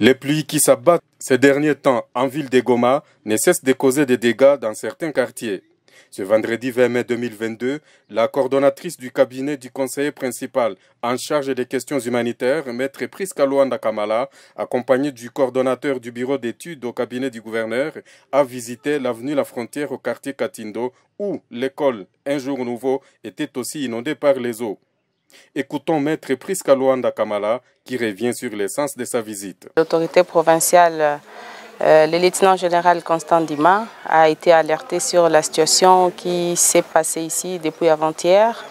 Les pluies qui s'abattent ces derniers temps en ville de Goma ne cessent de causer des dégâts dans certains quartiers. Ce vendredi 20 mai 2022, la coordonnatrice du cabinet du conseiller principal en charge des questions humanitaires, Maître Priska Luanda Kamala, accompagnée du coordonnateur du bureau d'études au cabinet du gouverneur, a visité l'avenue La Frontière au quartier Katindo, où l'école Un Jour Nouveau était aussi inondée par les eaux. Écoutons Maître Priska Luanda Kamala qui revient sur l'essence de sa visite. L'autorité provinciale, le lieutenant général Constant Dima, a été alerté sur la situation qui s'est passée ici depuis avant-hier.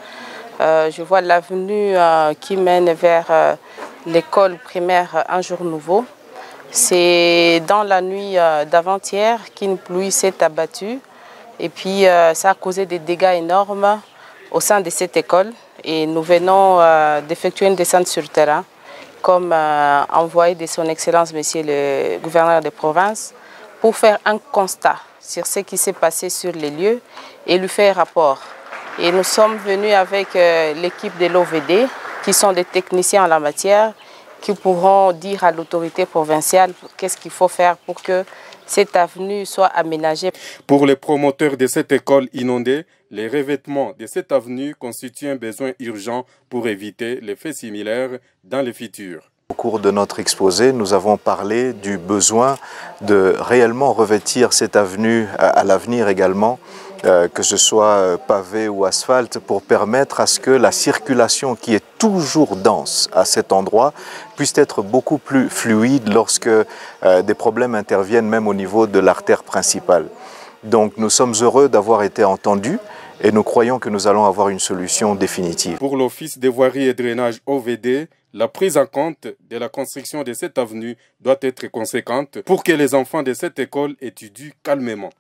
Je vois l'avenue qui mène vers l'école primaire Un Jour Nouveau. C'est dans la nuit d'avant-hier qu'une pluie s'est abattue et puis ça a causé des dégâts énormes au sein de cette école. Et nous venons d'effectuer une descente sur le terrain, comme envoyé de son Excellence, Monsieur le gouverneur de province, pour faire un constat sur ce qui s'est passé sur les lieux et lui faire rapport. Et nous sommes venus avec l'équipe de l'OVD, qui sont des techniciens en la matière, qui pourront dire à l'autorité provinciale qu'est-ce qu'il faut faire pour que cette avenue soit aménagée. Pour les promoteurs de cette école inondée, les revêtements de cette avenue constituent un besoin urgent pour éviter les faits similaires dans le futur. Au cours de notre exposé, nous avons parlé du besoin de réellement revêtir cette avenue à l'avenir également, que ce soit pavé ou asphalte, pour permettre à ce que la circulation qui est toujours dense à cet endroit puisse être beaucoup plus fluide lorsque des problèmes interviennent même au niveau de l'artère principale. Donc nous sommes heureux d'avoir été entendus et nous croyons que nous allons avoir une solution définitive. Pour l'Office des voiries et drainage OVD, la prise en compte de la construction de cette avenue doit être conséquente pour que les enfants de cette école étudient calmement.